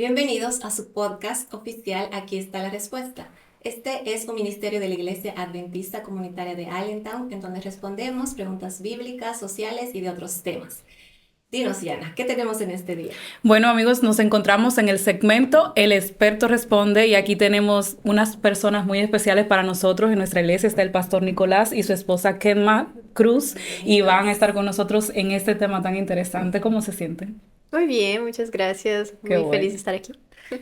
Bienvenidos a su podcast oficial Aquí está la respuesta. Este es un ministerio de la Iglesia Adventista Comunitaria de Allentown, en donde respondemos preguntas bíblicas, sociales y de otros temas. Dinos, Yana, ¿qué tenemos en este día? Bueno, amigos, nos encontramos en el segmento El Experto Responde y aquí tenemos unas personas muy especiales para nosotros. En nuestra iglesia está el pastor Nicolás y su esposa Kenma Cruz y van a estar con nosotros en este tema tan interesante. ¿Cómo se sienten? Muy bien, muchas gracias. Qué Muy bueno. feliz de estar aquí.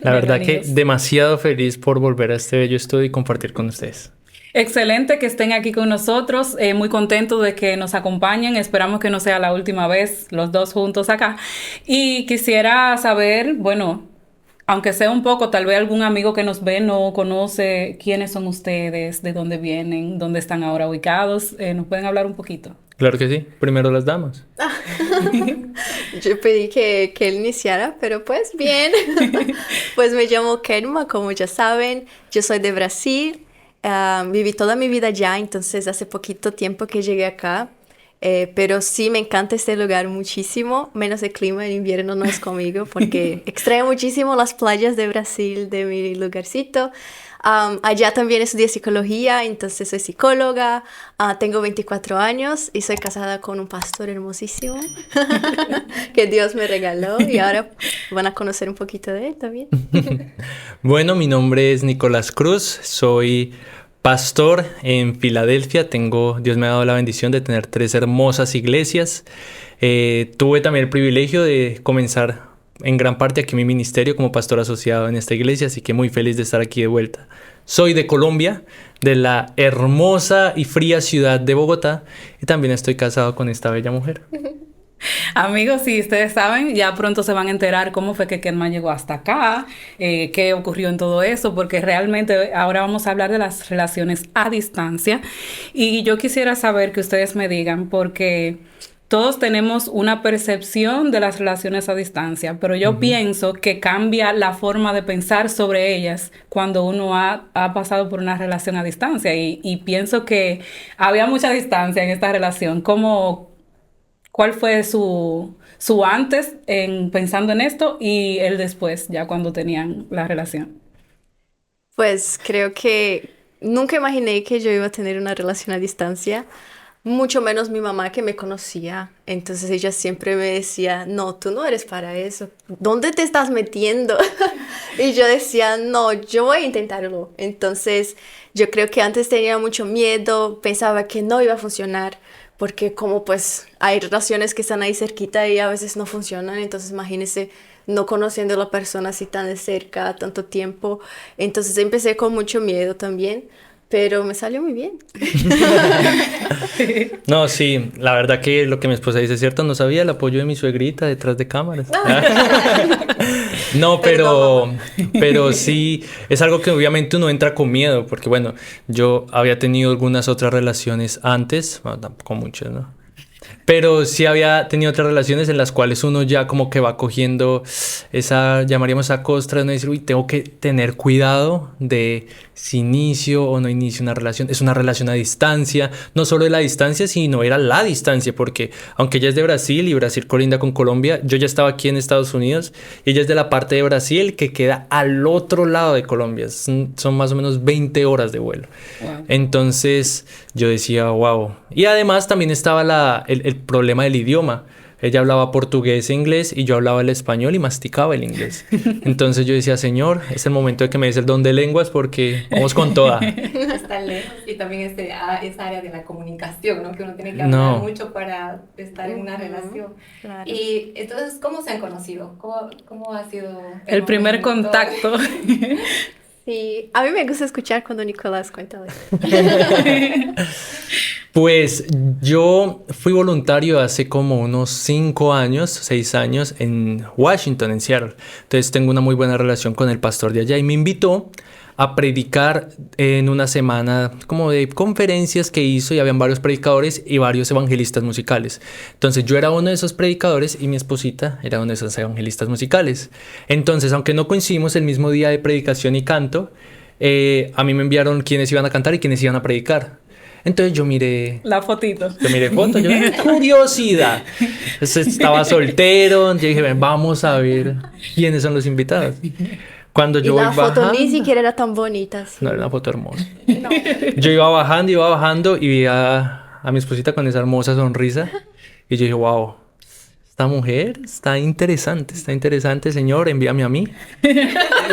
La verdad que Bienvenidos. demasiado feliz por volver a este bello estudio y compartir con ustedes. Excelente que estén aquí con nosotros, muy contento de que nos acompañen, esperamos que no sea la última vez los dos juntos acá. Y quisiera saber, bueno, aunque sea un poco, tal vez algún amigo que nos ve no conoce quiénes son ustedes, de dónde vienen, dónde están ahora ubicados, ¿nos pueden hablar un poquito? Claro que sí. Primero las damas. Yo pedí que él iniciara, pero pues bien. Pues me llamo Kenma, como ya saben. Yo soy de Brasil. Viví toda mi vida allá, entonces hace poquito tiempo que llegué acá. Pero sí me encanta este lugar muchísimo, menos el clima, el invierno no es conmigo porque extraño muchísimo las playas de Brasil, de mi lugarcito. Allá también estudié psicología, entonces soy psicóloga, tengo 24 años y soy casada con un pastor hermosísimo que Dios me regaló y ahora van a conocer un poquito de él también. Bueno, mi nombre es Nicolás Cruz, soy pastor en Filadelfia. Dios me ha dado la bendición de tener 3 hermosas iglesias. Tuve también el privilegio de comenzar en gran parte aquí mi ministerio como pastor asociado en esta iglesia, así que muy feliz de estar aquí de vuelta. Soy de Colombia, de la hermosa y fría ciudad de Bogotá, y también estoy casado con esta bella mujer. Amigos, si ustedes saben, ya pronto se van a enterar cómo fue que Kenma llegó hasta acá, qué ocurrió en todo eso, porque realmente ahora vamos a hablar de las relaciones a distancia. Y yo quisiera saber que ustedes me digan, porque todos tenemos una percepción de las relaciones a distancia, pero yo pienso que cambia la forma de pensar sobre ellas cuando uno ha pasado por una relación a distancia. Y pienso que había mucha distancia en esta relación. ¿Cuál fue su antes pensando en esto y el después, ya cuando tenían la relación? Pues creo que nunca imaginé que yo iba a tener una relación a distancia. Mucho menos mi mamá que me conocía. Entonces ella siempre me decía, no, tú no eres para eso. ¿Dónde te estás metiendo? Y yo decía, no, yo voy a intentarlo. Entonces yo creo que antes tenía mucho miedo, pensaba que no iba a funcionar, porque como pues hay relaciones que están ahí cerquita y a veces no funcionan. Entonces imagínense no conociendo a la persona así tan de cerca, tanto tiempo. Entonces empecé con mucho miedo también. Pero me salió muy bien. No, sí, la verdad que lo que mi esposa dice es cierto, no sabía el apoyo de mi suegrita detrás de cámaras. No, pero sí, es algo que obviamente uno entra con miedo, porque bueno, yo había tenido algunas otras relaciones antes, bueno, tampoco muchas, ¿no? Pero sí había tenido otras relaciones en las cuales uno ya como que va cogiendo esa, llamaríamos esa costra de no decir, uy, tengo que tener cuidado de si inicio o no inicio una relación. Es una relación a distancia, no solo de la distancia, sino era la distancia, porque aunque ella es de Brasil y Brasil colinda con Colombia, yo ya estaba aquí en Estados Unidos y ella es de la parte de Brasil que queda al otro lado de Colombia. Son más o menos 20 horas de vuelo. Wow. Entonces yo decía, wow. Y además también estaba el problema del idioma. Ella hablaba portugués e inglés y yo hablaba el español y masticaba el inglés. Entonces yo decía, Señor, es el momento de que me des el don de lenguas porque vamos con toda. Está lejos y también esa área de la comunicación, ¿no? Que uno tiene que hablar mucho para estar en una relación. Claro. Y entonces, ¿cómo se han conocido? ¿Cómo ha sido el primer contacto? Sí, a mí me gusta escuchar cuando Nicolás cuenta eso. Pues yo fui voluntario hace como unos 6 años en Washington, en Seattle. Entonces tengo una muy buena relación con el pastor de allá y me invitó a predicar en una semana como de conferencias que hizo y habían varios predicadores y varios evangelistas musicales. Entonces yo era uno de esos predicadores y mi esposita era uno de esos evangelistas musicales. Entonces, aunque no coincidimos el mismo día de predicación y canto, a mí me enviaron quiénes iban a cantar y quiénes iban a predicar. Entonces yo miré La fotito. fotos, yo curiosidad. Entonces, estaba soltero, yo dije, "Ven, vamos a ver quiénes son los invitados". Cuando Y yo voy la foto bajando, ni siquiera era tan bonita. Sí. no, era una foto hermosa. Yo iba bajando y vi a mi esposita con esa hermosa sonrisa. Y yo dije, wow, esta mujer está interesante, señor, envíame a mí.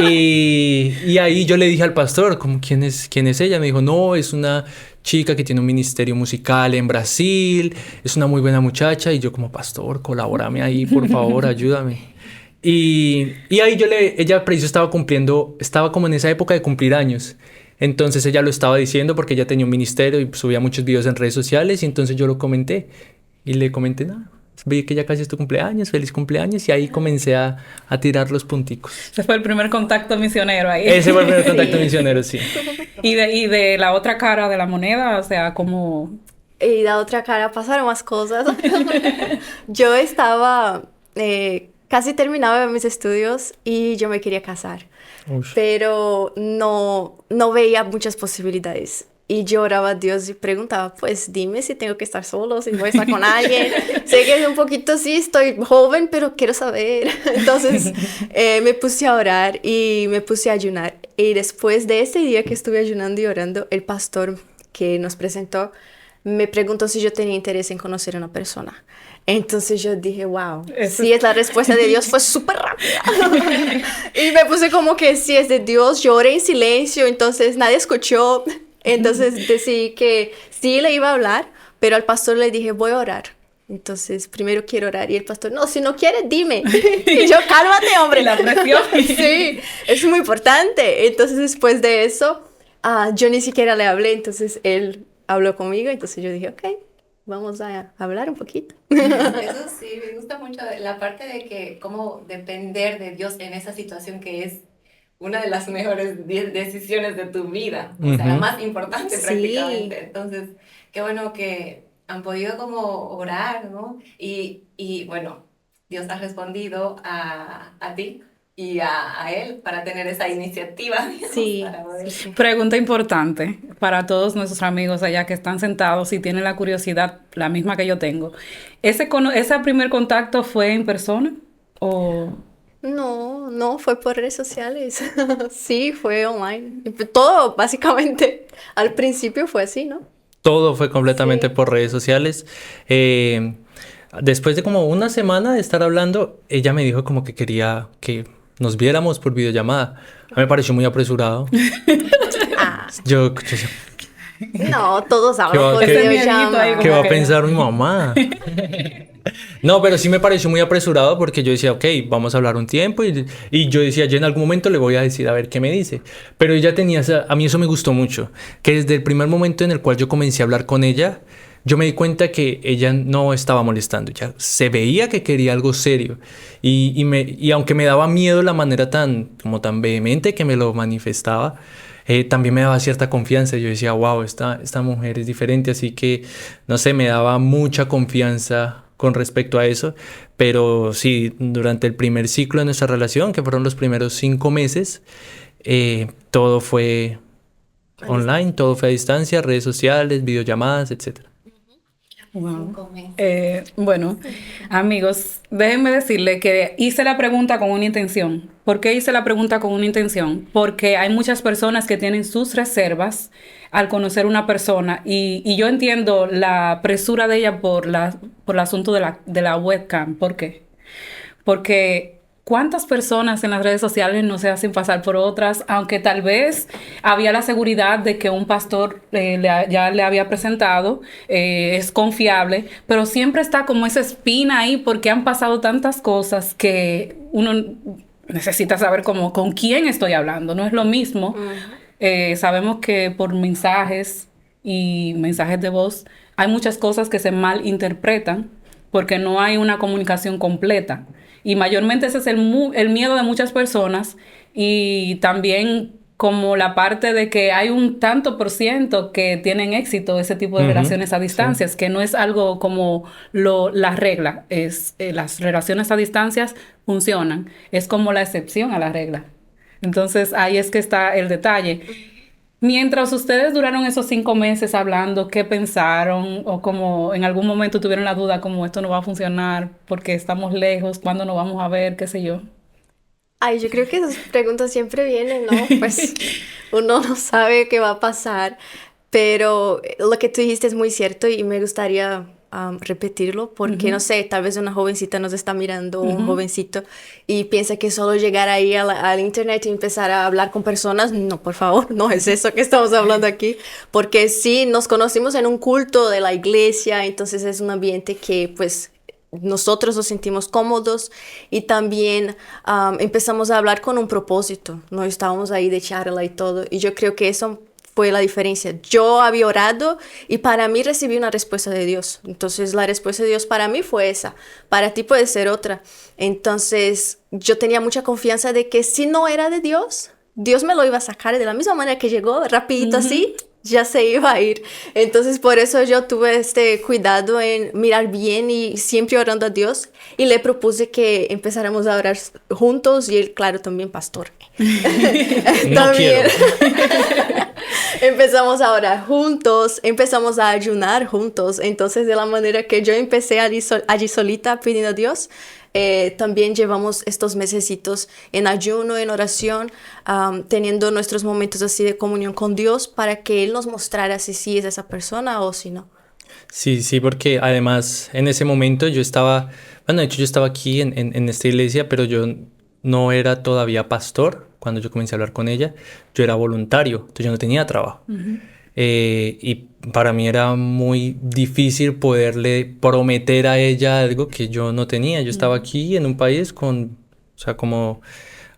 Y ahí yo le dije al pastor, como, ¿quién es ella? Me dijo, no, es una chica que tiene un ministerio musical en Brasil, es una muy buena muchacha. Y yo como, pastor, colabórame ahí, por favor, ayúdame. Y ahí ella preciso estaba como en esa época de cumplir años. Entonces ella lo estaba diciendo porque ella tenía un ministerio y subía muchos videos en redes sociales. Y entonces yo lo comenté. Y le comenté, nada, vi que ya casi es tu cumpleaños, feliz cumpleaños. Y ahí comencé a tirar los punticos. Ese fue el primer contacto misionero ahí. Ese fue el primer contacto misionero, sí. Y de la otra cara de la moneda, o sea, como... Y la otra cara pasaron más cosas. Yo estaba... casi terminaba mis estudios y yo me quería casar. Ush. Pero no veía muchas posibilidades. Y yo oraba a Dios y preguntaba, pues dime si tengo que estar solo, si voy a estar con alguien. Sé que es un poquito, sí, estoy joven, pero quiero saber. Entonces me puse a orar y me puse a ayunar. Y después de ese día que estuve ayunando y orando, el pastor que nos presentó me preguntó si yo tenía interés en conocer a una persona. Entonces yo dije, wow, sí, es la respuesta de Dios, fue súper rápida. Y me puse como que sí, es de Dios, lloré en silencio, entonces nadie escuchó. Entonces decidí que sí le iba a hablar, pero al pastor le dije, voy a orar. Entonces primero quiero orar y el pastor, no, si no quieres, dime. Y yo, cálmate, hombre. La presión. Sí, es muy importante. Entonces después de eso, yo ni siquiera le hablé, entonces él habló conmigo, entonces yo dije, ok, vamos a hablar un poquito. Eso sí, me gusta mucho la parte de que cómo depender de Dios en esa situación que es una de las mejores decisiones de tu vida, o sea, la más importante Sí. prácticamente. Entonces, qué bueno que han podido como orar, ¿no? Y bueno, Dios ha respondido a ti y a él para tener esa iniciativa, digamos, Sí, para poder... sí. Pregunta importante para todos nuestros amigos allá que están sentados y tienen la curiosidad, la misma que yo tengo. ¿Ese primer contacto fue en persona o...? No, fue por redes sociales. Sí, fue online. Todo, básicamente, al principio fue así, ¿no? Todo fue completamente Sí. por redes sociales. Después de como una semana de estar hablando, ella me dijo como que quería que nos viéramos por videollamada. A mí me pareció muy apresurado. Ah, Yo no, todos hablan va- por qué- Ese miedito ahí videollamada. ¿qué va a que- pensar mi mamá? No, pero sí me pareció muy apresurado porque yo decía, ok, vamos a hablar un tiempo y yo decía, yo en algún momento le voy a decir a ver qué me dice. Pero ella tenía, a mí eso me gustó mucho, que desde el primer momento en el cual yo comencé a hablar con ella, yo me di cuenta que ella no estaba molestando, ya se veía que quería algo serio y aunque me daba miedo la manera tan vehemente que me lo manifestaba, también me daba cierta confianza. Yo decía, wow, esta mujer es diferente, así que, no sé, me daba mucha confianza con respecto a eso. Pero sí, durante el primer ciclo de nuestra relación, que fueron los primeros 5 meses, todo fue online, todo fue a distancia, redes sociales, videollamadas, etcétera. Wow. 5 meses. Bueno, amigos, déjenme decirle que hice la pregunta con una intención. ¿Por qué hice la pregunta con una intención? Porque hay muchas personas que tienen sus reservas al conocer una persona y yo entiendo la presura de ella por el asunto de la webcam. ¿Por qué? Porque ¿cuántas personas en las redes sociales no se hacen pasar por otras? Aunque tal vez había la seguridad de que un pastor ya le había presentado, es confiable, pero siempre está como esa espina ahí porque han pasado tantas cosas que uno necesita saber como con quién estoy hablando. No es lo mismo. Sabemos que por mensajes y mensajes de voz hay muchas cosas que se malinterpretan porque no hay una comunicación completa. Y mayormente ese es el miedo de muchas personas y también como la parte de que hay un tanto por ciento que tienen éxito ese tipo de relaciones a distancias, sí, que no es algo como la regla. Las relaciones a distancias funcionan, es como la excepción a la regla. Entonces ahí es que está el detalle. Mientras ustedes duraron esos 5 meses hablando, ¿qué pensaron? O como en algún momento tuvieron la duda como esto no va a funcionar porque estamos lejos, ¿cuándo nos vamos a ver? ¿Qué sé yo? Ay, yo creo que esas preguntas siempre vienen, ¿no? Pues uno no sabe qué va a pasar, pero lo que tú dijiste es muy cierto y me gustaría repetirlo porque, no sé, tal vez una jovencita nos está mirando, un jovencito, y piensa que solo llegar ahí al internet y empezar a hablar con personas. No, por favor, no es eso que estamos hablando aquí, porque sí, nos conocimos en un culto de la iglesia, entonces es un ambiente que, pues, nosotros nos sentimos cómodos y también empezamos a hablar con un propósito, no estábamos ahí de charla y todo, y yo creo que eso fue la diferencia. Yo había orado y para mí recibí una respuesta de Dios, entonces la respuesta de Dios para mí fue esa, para ti puede ser otra, entonces yo tenía mucha confianza de que si no era de Dios, Dios me lo iba a sacar de la misma manera que llegó, rapidito así, ya se iba a ir. Entonces, por eso yo tuve este cuidado en mirar bien y siempre orando a Dios. Y le propuse que empezáramos a orar juntos y él, claro, también pastor. No También. quiero. Empezamos a orar juntos, empezamos a ayunar juntos. Entonces, de la manera que yo empecé allí solita pidiendo a Dios, también llevamos estos mesecitos en ayuno, en oración, teniendo nuestros momentos así de comunión con Dios para que Él nos mostrara si sí es esa persona o si no. Sí, sí, porque además en ese momento yo estaba, bueno, de hecho yo estaba aquí en esta iglesia, pero yo no era todavía pastor cuando yo comencé a hablar con ella, yo era voluntario, entonces yo no tenía trabajo. Y para mí era muy difícil poderle prometer a ella algo que yo no tenía. Yo estaba aquí en un país con, o sea, como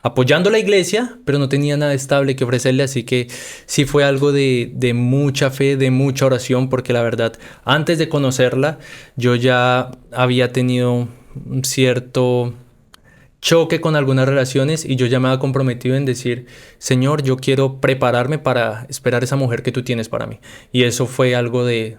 apoyando la iglesia, pero no tenía nada estable que ofrecerle, así que sí fue algo de mucha fe, de mucha oración, porque la verdad, antes de conocerla, yo ya había tenido un cierto choque con algunas relaciones y yo ya me había comprometido en decir, Señor, yo quiero prepararme para esperar esa mujer que tú tienes para mí. Y eso fue algo de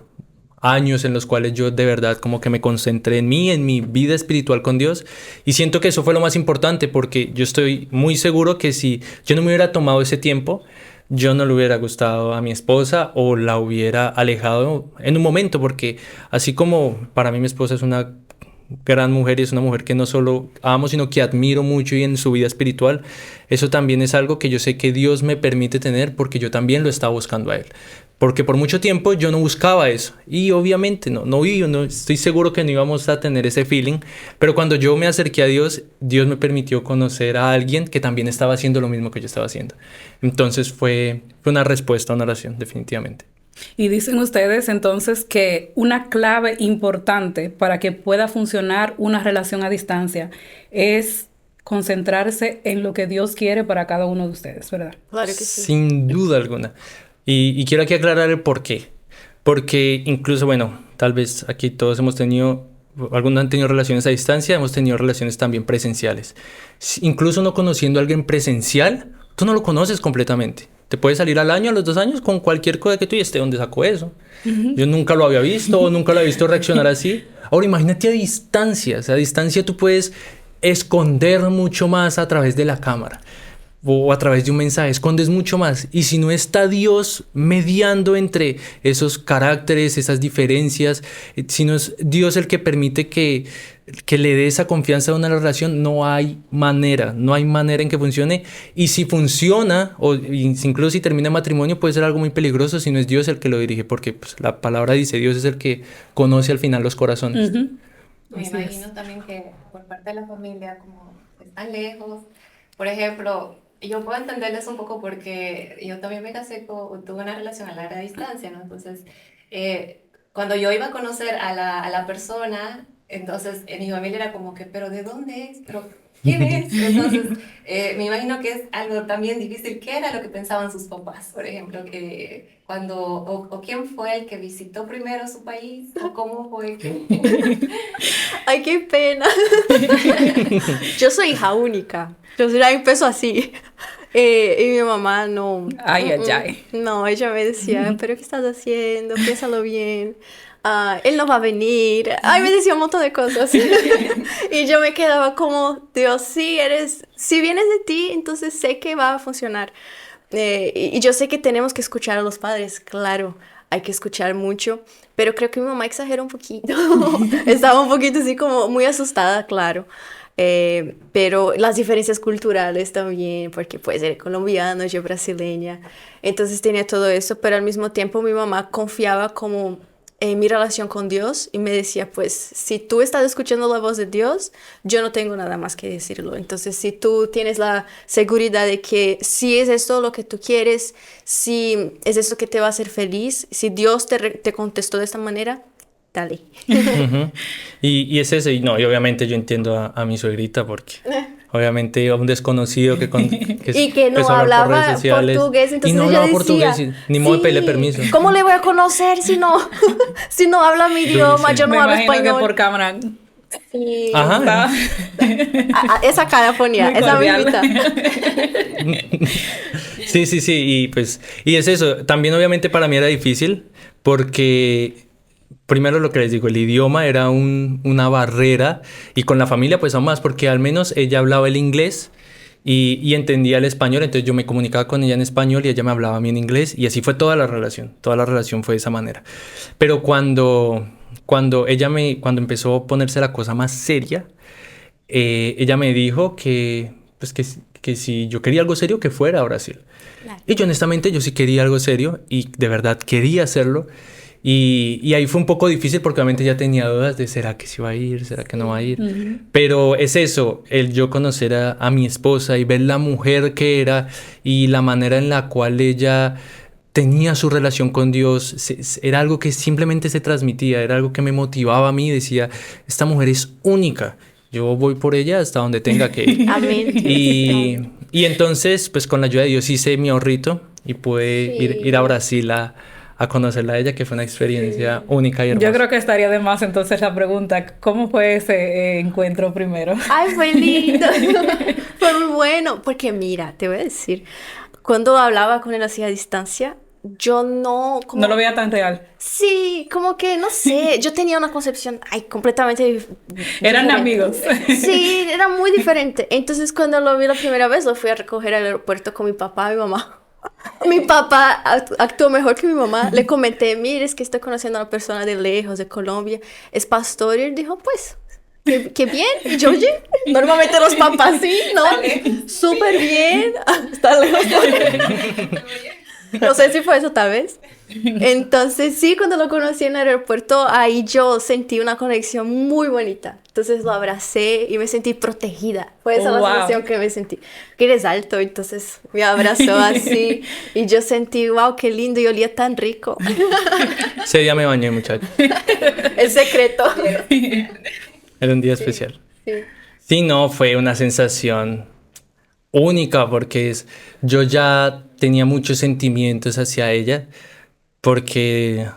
años en los cuales yo de verdad como que me concentré en mí, en mi vida espiritual con Dios, y siento que eso fue lo más importante porque yo estoy muy seguro que si yo no me hubiera tomado ese tiempo, yo no le hubiera gustado a mi esposa o la hubiera alejado en un momento, porque así como para mí mi esposa es una gran mujer y es una mujer que no solo amo, sino que admiro mucho y en su vida espiritual, eso también es algo que yo sé que Dios me permite tener porque yo también lo estaba buscando a Él. Porque por mucho tiempo yo no buscaba eso y obviamente no estoy seguro que no íbamos a tener ese feeling, pero cuando yo me acerqué a Dios, Dios me permitió conocer a alguien que también estaba haciendo lo mismo que yo estaba haciendo. Entonces fue una respuesta a una oración, definitivamente. Y dicen ustedes entonces que una clave importante para que pueda funcionar una relación a distancia es concentrarse en lo que Dios quiere para cada uno de ustedes, ¿verdad? Claro que sí. Sin duda alguna. Y quiero aquí aclarar el por qué. Porque incluso, bueno, tal vez aquí todos hemos tenido, algunos han tenido relaciones a distancia, hemos tenido relaciones también presenciales. Incluso no conociendo a alguien presencial, tú no lo conoces completamente. Te puedes salir al año, a los 2 años, con cualquier cosa que tú digas, ¿de dónde sacó eso? Yo nunca lo había visto, o nunca lo había visto reaccionar así. Ahora imagínate a distancia, o sea, a distancia tú puedes esconder mucho más a través de la cámara o a través de un mensaje, escondes mucho más. Y si no está Dios mediando entre esos caracteres, esas diferencias, si no es Dios el que permite que le dé esa confianza a una relación, no hay manera en que funcione. Y si funciona, o incluso si termina en matrimonio, puede ser algo muy peligroso si no es Dios el que lo dirige, porque pues, la palabra dice, Dios es el que conoce al final los corazones. Me imagino también que por parte de la familia, como están lejos, por ejemplo, yo puedo entenderles un poco porque yo también me casé, tuve una relación a larga distancia, ¿no? Entonces, cuando yo iba a conocer a la persona, entonces en mi familia era como que, ¿pero de dónde es? ¿Pero quién es? Entonces, me imagino que es algo también difícil. ¿Qué era lo que pensaban sus papás, por ejemplo? O quién fue el que visitó primero su país, o cómo fue que... Ay, qué pena. Yo soy hija única. Yo ya empezó así. Y mi mamá no... Ay. No, ella me decía, ¿pero qué estás haciendo? Piénsalo bien. Él no va a venir. Ay, me decía un montón de cosas. Y yo me quedaba como, Dios, si vienes de ti, entonces sé que va a funcionar. Y yo sé que tenemos que escuchar a los padres, claro, hay que escuchar mucho, pero creo que mi mamá exagera un poquito. Estaba un poquito así como muy asustada, claro. Pero las diferencias culturales también, porque pues él colombiano, yo brasileña, entonces tenía todo eso, pero al mismo tiempo mi mamá confiaba como en mi relación con Dios y me decía, pues si tú estás escuchando la voz de Dios, yo no tengo nada más que decirlo. Entonces si tú tienes la seguridad de que si es esto lo que tú quieres, si es esto que te va a hacer feliz, si Dios te contestó de esta manera, dale. Ujú. Y es eso, y no, y obviamente yo entiendo a mi suegrita porque obviamente a un desconocido que, Y que no empezó a hablar por hablaba redes sociales, portugués, entonces y no ella hablaba decía, portugués, ni modo de pedirle sí, permiso. ¿cómo le voy a conocer si no, si no habla mi idioma? Yo Me no hablo imagino que español. por cámara. Sí. Ajá. Esa cara ponía, Muy esa cordial. mismita. Sí, sí, sí, y pues, y es eso, también obviamente para mí era difícil porque, primero lo que les digo, el idioma era una barrera y con la familia pues aún más, porque al menos ella hablaba el inglés y entendía el español, entonces yo me comunicaba con ella en español y ella me hablaba a mí en inglés y así fue toda la relación fue de esa manera. Pero cuando cuando empezó a ponerse la cosa más seria, ella me dijo pues que si yo quería algo serio, que fuera a Brasil. Claro. Y yo honestamente, yo sí quería algo serio y de verdad quería hacerlo. Y ahí fue un poco difícil porque obviamente ya tenía dudas de ¿será que sí va a ir? ¿Será que no va a ir? Ujú. Pero es eso, el yo conocer a mi esposa y ver la mujer que era y la manera en la cual ella tenía su relación con Dios, era algo que simplemente se transmitía, era algo que me motivaba a mí, decía, esta mujer es única, yo voy por ella hasta donde tenga que ir. Amén. Y entonces, pues con la ayuda de Dios hice mi ahorrito y pude Sí. ir a Brasil a conocerla a ella, que fue una experiencia única y hermosa. Yo creo que estaría de más entonces la pregunta, ¿cómo fue ese encuentro primero? Ay, fue lindo. Fue muy bueno. Porque mira, te voy a decir, cuando hablaba con él así a distancia, yo no... Como... No lo veía tan real. Sí, como que, no sé, yo tenía una concepción, ay, completamente Eran diferente. amigos. Sí, era muy diferente. Entonces, cuando lo vi la primera vez, lo fui a recoger al aeropuerto con mi papá y mi mamá. Mi papá actuó mejor que mi mamá. Le comenté, mire, es que estoy conociendo a una persona de lejos, de Colombia, es pastor, y él dijo, pues... Qué bien, y yo, oye, normalmente los papás sí, ¿no? Súper bien, está lejos. No sé si fue eso, tal vez. Entonces, sí, cuando lo conocí en el aeropuerto, ahí yo sentí una conexión muy bonita. Entonces lo abracé y me sentí protegida. Fue esa la Wow. sensación que me sentí. Que eres alto, entonces me abrazó así. Y yo sentí, wow, qué lindo, y olía tan rico. Ese día me bañé, muchacho. El secreto. Era un día especial. Sí. Sí, no, fue una sensación única porque yo ya tenía muchos sentimientos hacia ella porque,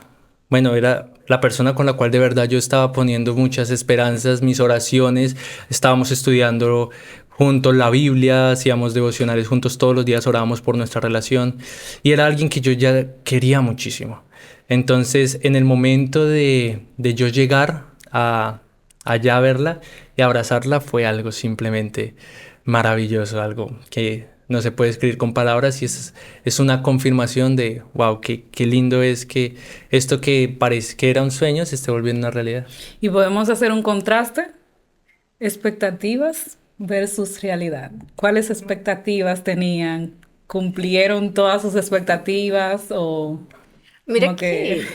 bueno, era la persona con la cual de verdad yo estaba poniendo muchas esperanzas, mis oraciones, estábamos estudiando juntos la Biblia, hacíamos devocionales juntos todos los días, orábamos por nuestra relación y era alguien que yo ya quería muchísimo. Entonces, en el momento de yo llegar allá a verla y abrazarla fue algo simplemente maravilloso, algo que no se puede escribir con palabras y es una confirmación de, wow, qué lindo es que esto que parece que era un sueño se esté volviendo una realidad. Y podemos hacer un contraste, expectativas versus realidad. ¿Cuáles expectativas tenían? ¿Cumplieron todas sus expectativas o Mira como que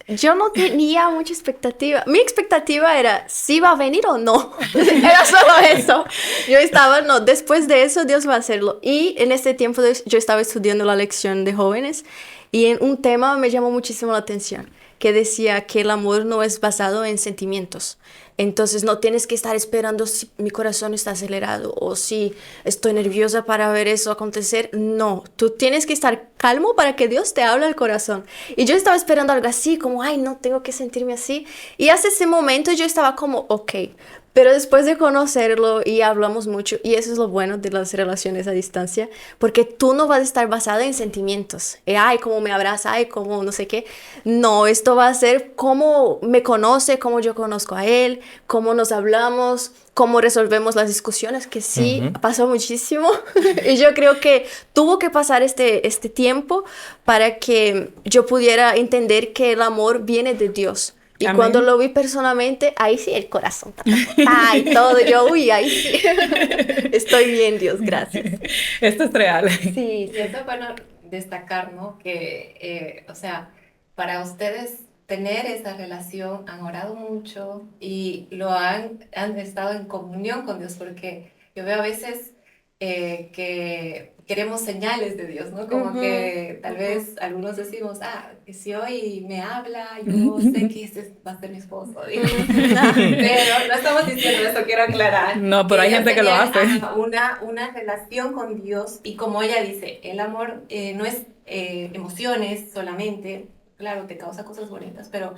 yo no tenía mucha expectativa. Mi expectativa era si va a venir o no. Era solo eso. Yo estaba, no, después de eso Dios va a hacerlo. Y en este tiempo yo estaba estudiando la lección de jóvenes y en un tema me llamó muchísimo la atención, que decía que el amor no es basado en sentimientos. Entonces no tienes que estar esperando si mi corazón está acelerado o si estoy nerviosa para ver eso acontecer. No, tú tienes que estar calmo para que Dios te hable al corazón. Y yo estaba esperando algo así, como, ay, no, tengo que sentirme así. Y hasta ese momento yo estaba como, ok, Pero después de conocerlo y hablamos mucho, y eso es lo bueno de las relaciones a distancia, porque tú no vas a estar basada en sentimientos. Ay, cómo me abraza, ay, cómo no sé qué. No, esto va a ser cómo me conoce, cómo yo conozco a él, cómo nos hablamos, cómo resolvemos las discusiones, que sí, pasó muchísimo. Y yo creo que tuvo que pasar este tiempo para que yo pudiera entender que el amor viene de Dios. Y Amén. cuando lo vi personalmente, ahí sí el corazón, y todo, yo, uy, ahí sí, estoy bien, Dios, gracias. Esto es real. Sí, Y eso es bueno destacar, ¿no? Que, o sea, para ustedes tener esa relación, han orado mucho y han estado en comunión con Dios, porque yo veo a veces que queremos señales de Dios, ¿no? Como que tal vez algunos decimos, que si hoy me habla, yo sé que ese va a ser mi esposo, digo. Pero no estamos diciendo eso, quiero aclarar. No, pero hay Ellos gente que lo tenían, hace. una relación con Dios, y como ella dice, el amor no es emociones solamente, claro, te causa cosas bonitas, pero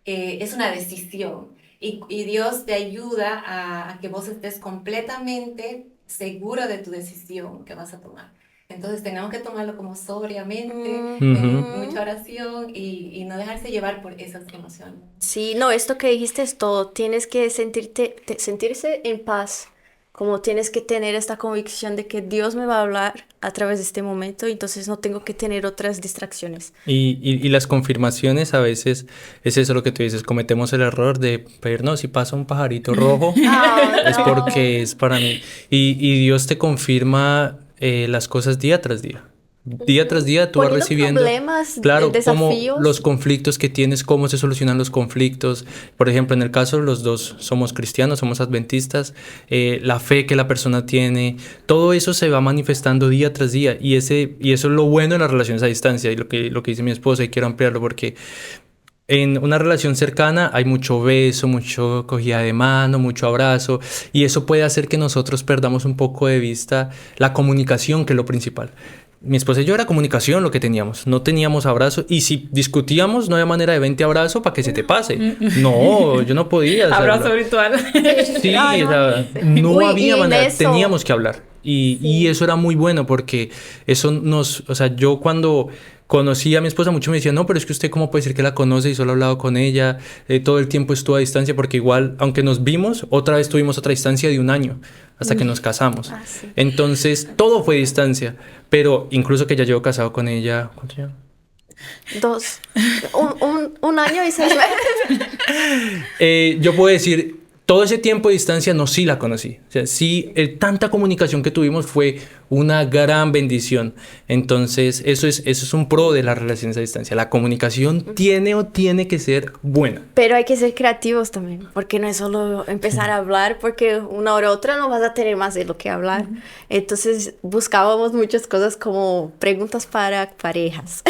es una decisión. Y Dios te ayuda a que vos estés completamente seguro de tu decisión que vas a tomar. Entonces tenemos que tomarlo como sobriamente, mucha oración y no dejarse llevar por esas emociones. sí, no, esto que dijiste es todo. Tienes que sentirse en paz. Como tienes que tener esta convicción de que Dios me va a hablar a través de este momento, y entonces no tengo que tener otras distracciones. Y las confirmaciones a veces es eso lo que tú dices, cometemos el error de pedir, no, si pasa un pajarito rojo es no. porque es para mí. Y Dios te confirma las cosas día tras día. Día tras día tú vas Poniendo recibiendo, problemas, claro, cómo desafíos. los conflictos que tienes, cómo se solucionan los conflictos. Por ejemplo, en el caso los dos somos cristianos, somos adventistas, la fe que la persona tiene, todo eso se va manifestando día tras día, y eso es lo bueno de las relaciones a distancia, y lo que dice mi esposa, y quiero ampliarlo porque en una relación cercana hay mucho beso, mucho cogida de mano, mucho abrazo, y eso puede hacer que nosotros perdamos un poco de vista la comunicación, que es lo principal. Mi esposa y yo era comunicación lo que teníamos, no teníamos abrazo, y si discutíamos no había manera de vente abrazo para que se te pase. No, yo no podía hacerlo. Abrazo virtual. Sí, Ay, o sea, Uy, no y había en manera, eso. teníamos que hablar. Y eso era muy bueno porque eso o sea, yo cuando conocí a mi esposa mucho me decía, no, pero es que usted cómo puede decir que la conoce y solo ha hablado con ella, todo el tiempo estuvo a distancia, porque igual, aunque nos vimos, otra vez tuvimos otra distancia de 1 año hasta que nos casamos. Sí. Entonces, todo fue distancia, pero incluso que ya llevo casado con ella, ¿cuánto llevo? 2. Un año y 6 meses. Yo puedo decir, todo ese tiempo de distancia no, sí la conocí. O sea, sí, tanta comunicación que tuvimos fue una gran bendición. Entonces, eso es un pro de las relaciones a distancia. La comunicación tiene que ser buena. Pero hay que ser creativos también, porque no es solo empezar a hablar, porque una hora u otra no vas a tener más de lo que hablar. Entonces buscábamos muchas cosas como preguntas para parejas.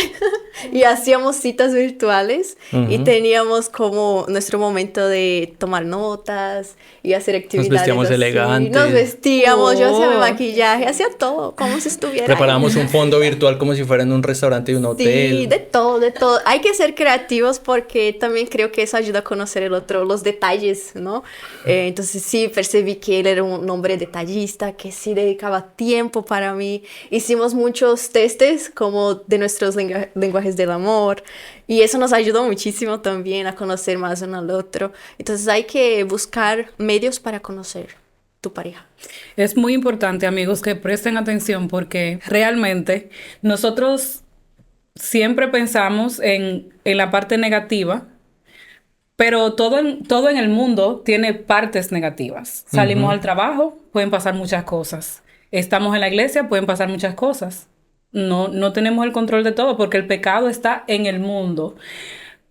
Y hacíamos citas virtuales y teníamos como nuestro momento de tomar notas y hacer actividades. Nos vestíamos así. elegantes. Nos vestíamos, yo hacía mi Oh. maquillaje, hacía todo, como si estuviera Preparamos ahí. un fondo virtual como si fuera en un restaurante de un hotel. Sí, de todo, de todo. Hay que ser creativos porque también creo que eso ayuda a conocer el otro, los detalles, ¿no? Entonces sí, percibí que él era un hombre detallista, que sí dedicaba tiempo para mí. Hicimos muchos testes como de nuestros lenguajes del amor, y eso nos ayudó muchísimo también a conocer más uno al otro. Entonces hay que buscar medios para conocer tu pareja. Es muy importante, amigos, que presten atención porque realmente nosotros siempre pensamos en la parte negativa, pero todo en el mundo tiene partes negativas. Salimos al trabajo, pueden pasar muchas cosas. Estamos en la iglesia, pueden pasar muchas cosas. No tenemos el control de todo porque el pecado está en el mundo.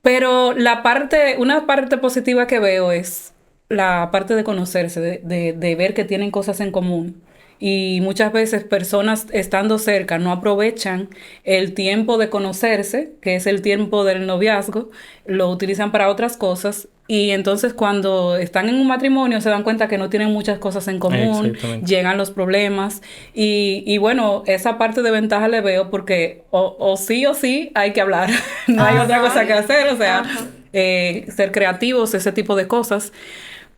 Pero una parte positiva que veo es la parte de conocerse, de ver que tienen cosas en común. Y muchas veces personas estando cerca no aprovechan el tiempo de conocerse, que es el tiempo del noviazgo, lo utilizan para otras cosas. Y entonces cuando están en un matrimonio se dan cuenta que no tienen muchas cosas en común, Exactamente. llegan los problemas. Y bueno, esa parte de ventaja le veo porque o sí hay que hablar. No hay otra cosa que hacer, o sea, ser creativos, ese tipo de cosas.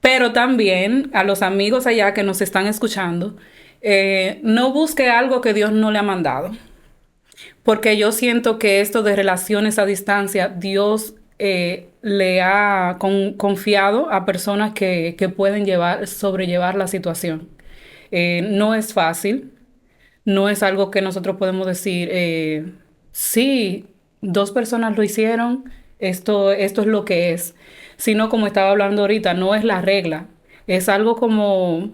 Pero también a los amigos allá que nos están escuchando, no busque algo que Dios no le ha mandado. Porque yo siento que esto de relaciones a distancia, Dios le ha confiado a personas que pueden sobrellevar la situación. No es fácil, no es algo que nosotros podemos decir, sí, dos personas lo hicieron, esto es lo que es. Sino como estaba hablando ahorita, no es la regla. Es algo como,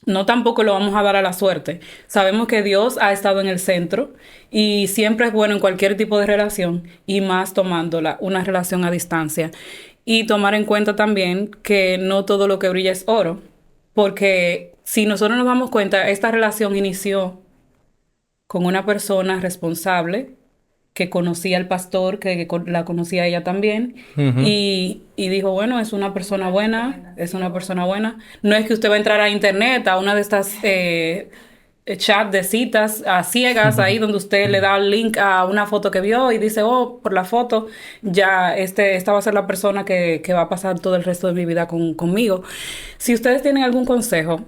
no tampoco lo vamos a dar a la suerte. Sabemos que Dios ha estado en el centro y siempre es bueno en cualquier tipo de relación y más tomándola, una relación a distancia. Y tomar en cuenta también que no todo lo que brilla es oro, porque si nosotros nos damos cuenta, esta relación inició con una persona responsable que conocía al pastor, que la conocía ella también, Ujú. y dijo, bueno, es una persona buena, es una persona buena. No es que usted va a entrar a internet, a una de estas chat de citas a ciegas, ahí donde usted le da el link a una foto que vio y dice, oh, por la foto, ya esta va a ser la persona que va a pasar todo el resto de mi vida conmigo. Si ustedes tienen algún consejo,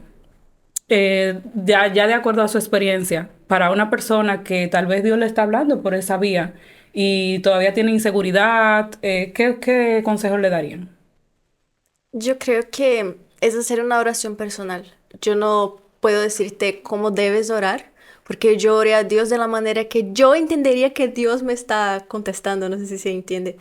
ya de acuerdo a su experiencia, para una persona que tal vez Dios le está hablando por esa vía y todavía tiene inseguridad, ¿qué consejos le darían? Yo creo que es hacer una oración personal. Yo no puedo decirte cómo debes orar, porque yo oré a Dios de la manera que yo entendería que Dios me está contestando, no sé si se entiende.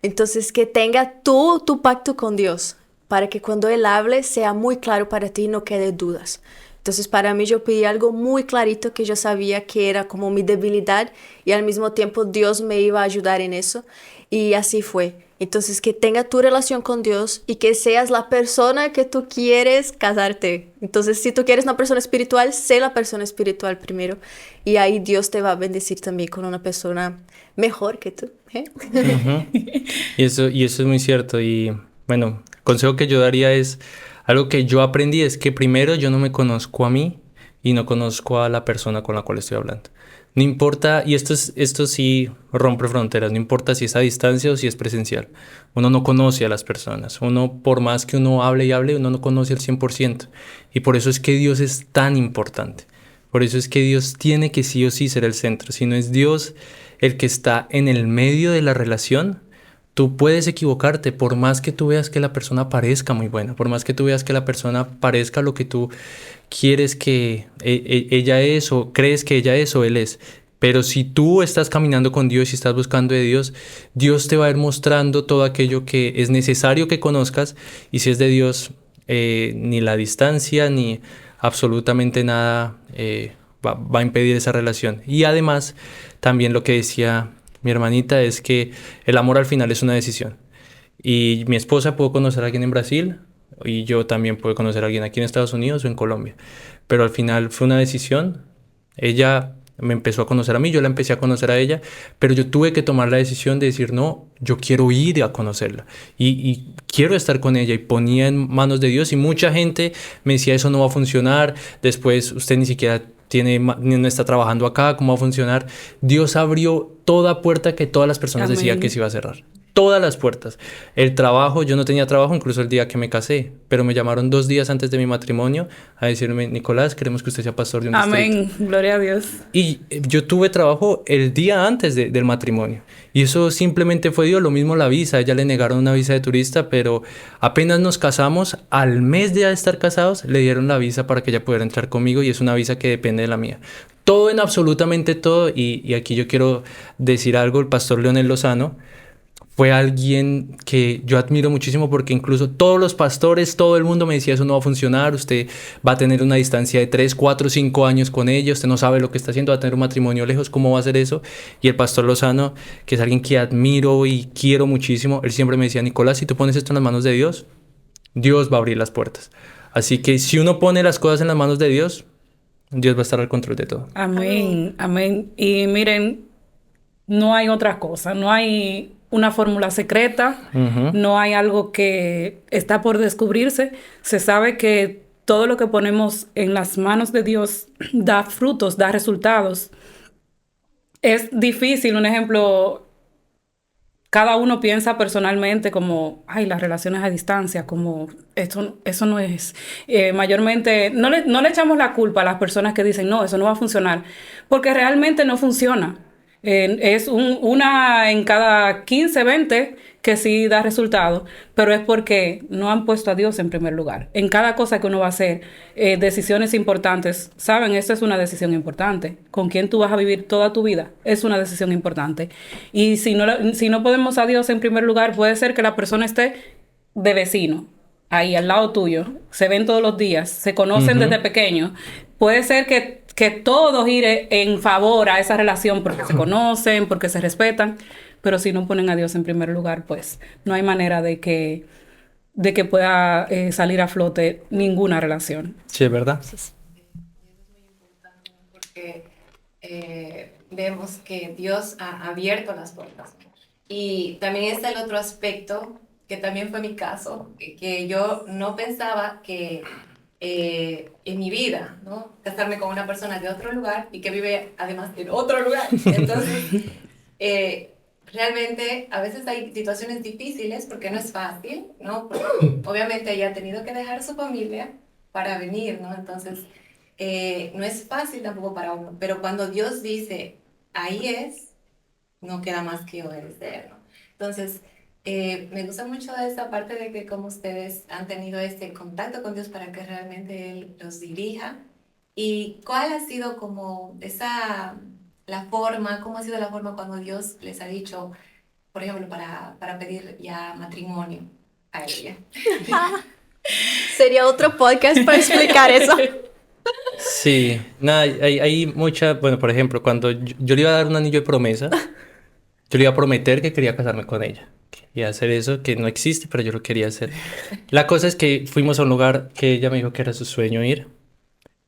Entonces, que tenga tú tu pacto con Dios, para que cuando Él hable sea muy claro para ti y no quede dudas. Entonces, para mí yo pedí algo muy clarito que yo sabía que era como mi debilidad y al mismo tiempo Dios me iba a ayudar en eso. Y así fue. Entonces, que tenga tu relación con Dios y que seas la persona que tú quieres casarte. Entonces, si tú quieres una persona espiritual, sé la persona espiritual primero. Y ahí Dios te va a bendecir también con una persona mejor que tú. ¿Eh? Ujú. Y eso es muy cierto. Y bueno, el consejo que yo daría es algo que yo aprendí es que primero yo no me conozco a mí y no conozco a la persona con la cual estoy hablando. No importa, y esto sí rompe fronteras, no importa si es a distancia o si es presencial. Uno no conoce a las personas. Uno, por más que uno hable y hable, uno no conoce al 100%. Y por eso es que Dios es tan importante. Por eso es que Dios tiene que sí o sí ser el centro. Si no es Dios el que está en el medio de la relación, tú puedes equivocarte por más que tú veas que la persona parezca muy buena, por más que tú veas que la persona parezca lo que tú quieres que ella es o crees que ella es o él es. Pero si tú estás caminando con Dios y estás buscando de Dios, Dios te va a ir mostrando todo aquello que es necesario que conozcas y si es de Dios, ni la distancia ni absolutamente nada va a impedir esa relación. Y además, también lo que decía mi hermanita es que el amor al final es una decisión. Y mi esposa pudo conocer a alguien en Brasil y yo también pude conocer a alguien aquí en Estados Unidos o en Colombia. Pero al final fue una decisión. Ella me empezó a conocer a mí, yo la empecé a conocer a ella, pero yo tuve que tomar la decisión de decir, no, yo quiero ir a conocerla y quiero estar con ella y ponía en manos de Dios y mucha gente me decía, eso no va a funcionar, después usted ni siquiera no está trabajando acá, ¿cómo va a funcionar? Dios abrió toda puerta que todas las personas decían Amén. que se iba a cerrar. Todas las puertas. El trabajo, yo no tenía trabajo incluso el día que me casé, pero me llamaron 2 días antes de mi matrimonio a decirme, Nicolás, queremos que usted sea pastor de un distrito. Amén, gloria a Dios. Y yo tuve trabajo el día antes del matrimonio. Y eso simplemente fue Dios. Lo mismo la visa. A ella le negaron una visa de turista, pero apenas nos casamos, al mes de estar casados, le dieron la visa para que ella pudiera entrar conmigo y es una visa que depende de la mía. Todo en absolutamente todo. Y aquí yo quiero decir algo. El pastor Leonel Lozano fue alguien que yo admiro muchísimo porque incluso todos los pastores, todo el mundo me decía, eso no va a funcionar, usted va a tener una distancia de 3, 4, 5 años con ella, usted no sabe lo que está haciendo, va a tener un matrimonio lejos, ¿cómo va a hacer eso? Y el pastor Lozano, que es alguien que admiro y quiero muchísimo, él siempre me decía, Nicolás, si tú pones esto en las manos de Dios, Dios va a abrir las puertas. Así que si uno pone las cosas en las manos de Dios, Dios va a estar al control de todo. Amén, amén. Y miren, no hay otra cosa, no hay una fórmula secreta, Ujú. no hay algo que está por descubrirse. Se sabe que todo lo que ponemos en las manos de Dios da frutos, da resultados. Es difícil, un ejemplo, cada uno piensa personalmente como, ay, las relaciones a distancia, como eso no es. Mayormente, no le echamos la culpa a las personas que dicen, no, eso no va a funcionar, porque realmente no funciona. Es una en cada 15, 20 que sí da resultado, pero es porque no han puesto a Dios en primer lugar. En cada cosa que uno va a hacer, decisiones importantes, ¿saben? Esta es una decisión importante. ¿Con quién tú vas a vivir toda tu vida? Es una decisión importante. Y si no ponemos a Dios en primer lugar, puede ser que la persona esté de vecino, ahí al lado tuyo, se ven todos los días, se conocen desde pequeños. Puede ser que todo gire en favor a esa relación porque se conocen, porque se respetan, pero si no ponen a Dios en primer lugar, pues no hay manera de que pueda salir a flote ninguna relación. Sí, es verdad. Porque vemos que Dios ha abierto las puertas. Y también está el otro aspecto, que también fue mi caso, que yo no pensaba que en mi vida, ¿no? Casarme con una persona de otro lugar y que vive además en otro lugar. Entonces, realmente a veces hay situaciones difíciles porque no es fácil, ¿no? Porque, obviamente ella ha tenido que dejar su familia para venir, ¿no? Entonces, no es fácil tampoco para uno, pero cuando Dios dice, ahí es, no queda más que obedecer, ¿no? Entonces, me gusta mucho esa parte de que como ustedes han tenido este contacto con Dios para que realmente Él los dirija. ¿Y cuál ha sido como cómo ha sido la forma cuando Dios les ha dicho, por ejemplo, para pedir ya matrimonio a ella? Sería otro podcast para explicar eso. Sí, nada, hay mucha, bueno, por ejemplo, cuando yo le iba a dar un anillo de promesa, yo le iba a prometer que quería casarme con ella. Y hacer eso que no existe, pero yo lo quería hacer. La cosa es que fuimos a un lugar que ella me dijo que era su sueño ir.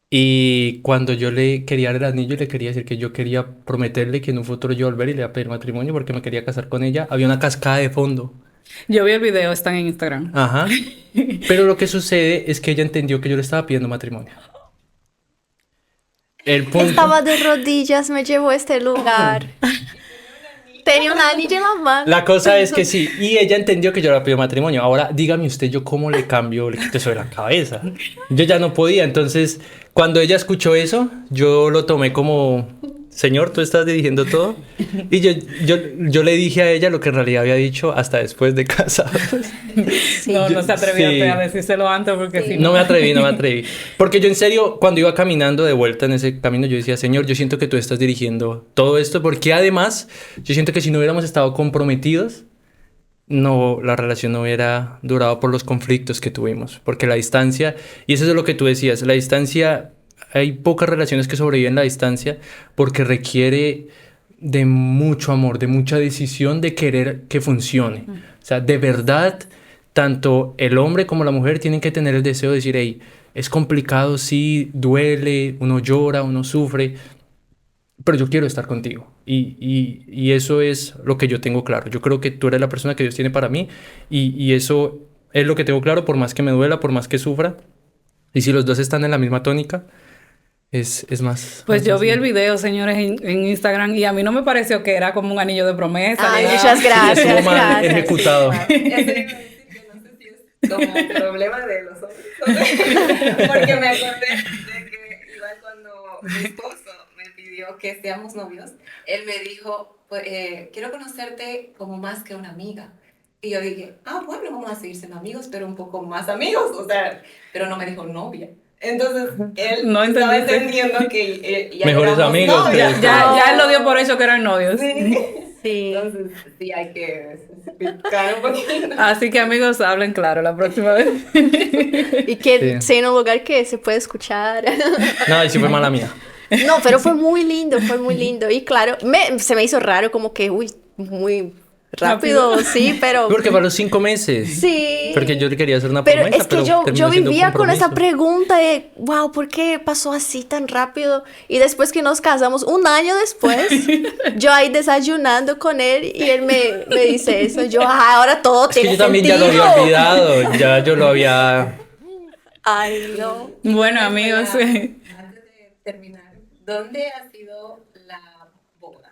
Y cuando yo le quería dar el anillo, le quería decir que yo quería prometerle que en un futuro yo volver y le iba a pedir matrimonio porque me quería casar con ella. Había una cascada de fondo. Yo vi el video, están en Instagram. Ajá. Pero lo que sucede es que ella entendió que yo le estaba pidiendo matrimonio. El punto... Estaba de rodillas, me llevó a este lugar. Tenía un anillo en la mano. La cosa es que sí, y ella entendió que yo le pido matrimonio. Ahora, dígame usted, yo cómo le cambio, le quito eso de la cabeza. Yo ya no podía, entonces, cuando ella escuchó eso, yo lo tomé como, señor, tú estás dirigiendo todo. Y yo le dije a ella lo que en realidad había dicho hasta después de casados. Sí. No se atrevía Sí. a decírselo antes porque si No me atreví. Porque yo en serio, cuando iba caminando de vuelta en ese camino, yo decía, Señor, yo siento que tú estás dirigiendo todo esto, porque además, yo siento que si no hubiéramos estado comprometidos, no, la relación no hubiera durado por los conflictos que tuvimos. Porque la distancia, y eso es lo que tú decías, la distancia, hay pocas relaciones que sobreviven la distancia porque requiere de mucho amor, de mucha decisión de querer que funcione. O sea, de verdad, tanto el hombre como la mujer tienen que tener el deseo de decir, hey, es complicado, sí, duele, uno llora, uno sufre, pero yo quiero estar contigo. Y eso es lo que yo tengo claro. Yo creo que tú eres la persona que Dios tiene para mí y eso es lo que tengo claro, por más que me duela, por más que sufra. Y si los dos están en la misma tónica, es más... Pues más yo vi sencillo. el video, señores, en Instagram y a mí no me pareció que era como un anillo de promesa. Ay, ni nada. muchas gracias. Estuvo mal gracias. ejecutado. Eso iba a decir que no sé si es como un problema de los hombres. Porque me acordé de que igual cuando mi esposo me pidió que seamos novios, él me dijo, pues, quiero conocerte como más que una amiga. Y yo dije, bueno, vamos a seguir siendo amigos, pero un poco más amigos, o sea, pero no me dijo novia. Entonces, él No estaba entendiste. entendiendo que ya Mejores éramos amigos, novios. pero- Ya él lo dio por hecho que eran novios. Sí. Sí. Entonces, sí hay que explicar un poquito. Así que amigos, hablen claro la próxima vez. Y que Sí. sea en un lugar que se puede escuchar. No, y sí fue mala mía. No, pero fue muy lindo, fue muy lindo. Y claro, se me hizo raro como que, uy, muy rápido, sí, pero... Porque fue a los 5 meses. Sí. Porque yo le quería hacer una Pero promesa, es que yo terminó siendo un vivía con esa compromiso. pregunta de, wow, ¿por qué pasó así tan rápido? Y después que nos casamos, un año después, yo ahí desayunando con él y él me dice eso. Yo, ahora todo Es que tiene yo también ya sentido. lo había olvidado. Ya yo lo había... Ay, no. Bueno, amigos, Antes de terminar, ¿dónde ha sido la boda?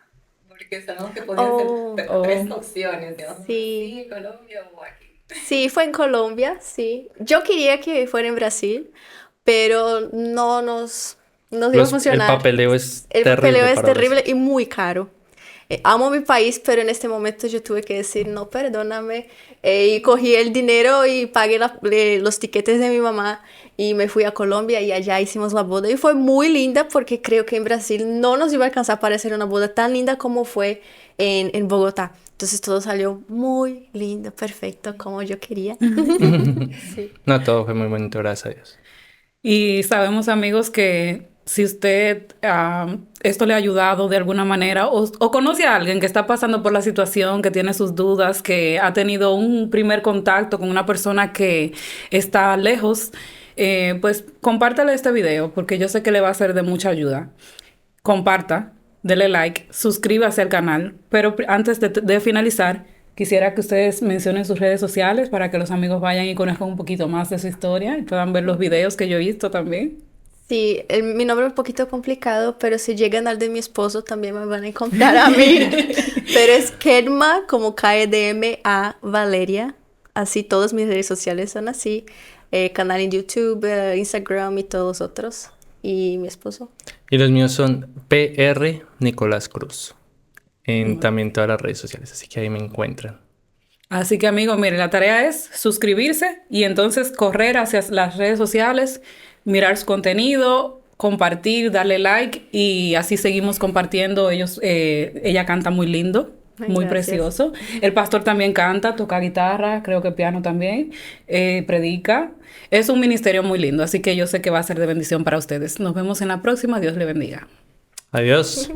porque sabemos que podían ser tres opciones, ¿no? Sí. Colombia o aquí. Sí, fue en Colombia, sí. Yo quería que fuera en Brasil, pero no nos iba a funcionar. El papeleo es El terrible. papeleo es para terrible Brasil. y muy caro. Amo mi país, pero en este momento yo tuve que decir, no, perdóname. Y cogí el dinero y pagué los tiquetes de mi mamá y me fui a Colombia y allá hicimos la boda. Y fue muy linda porque creo que en Brasil no nos iba a alcanzar para hacer una boda tan linda como fue en Bogotá. Entonces todo salió muy lindo, perfecto, como yo quería. Sí. No, todo fue muy bonito, gracias a Dios. Y sabemos, amigos, que si usted esto le ha ayudado de alguna manera o conoce a alguien que está pasando por la situación, que tiene sus dudas, que ha tenido un primer contacto con una persona que está lejos, pues compártale este video porque yo sé que le va a ser de mucha ayuda. Comparta, dele like, suscríbase al canal, pero antes de finalizar, quisiera que ustedes mencionen sus redes sociales para que los amigos vayan y conozcan un poquito más de su historia y puedan ver los videos que yo he visto también. Sí, mi nombre es un poquito complicado, pero si llegan al de mi esposo también me van a encontrar a mí. Pero es Kedma, como K-E-D-M-A, Valeria. Así todas mis redes sociales son así. Canal en YouTube, Instagram y todos los otros. Y mi esposo. Y los míos son PR Nicolás Cruz. En también todas las redes sociales, así que ahí me encuentran. Así que amigos, miren, la tarea es suscribirse y entonces correr hacia las redes sociales, mirar su contenido, compartir, darle like y así seguimos compartiendo. Ella canta muy lindo, muy Gracias. precioso. El pastor también canta, toca guitarra, creo que piano también, predica. Es un ministerio muy lindo, así que yo sé que va a ser de bendición para ustedes. Nos vemos en la próxima. Dios le bendiga. Adiós.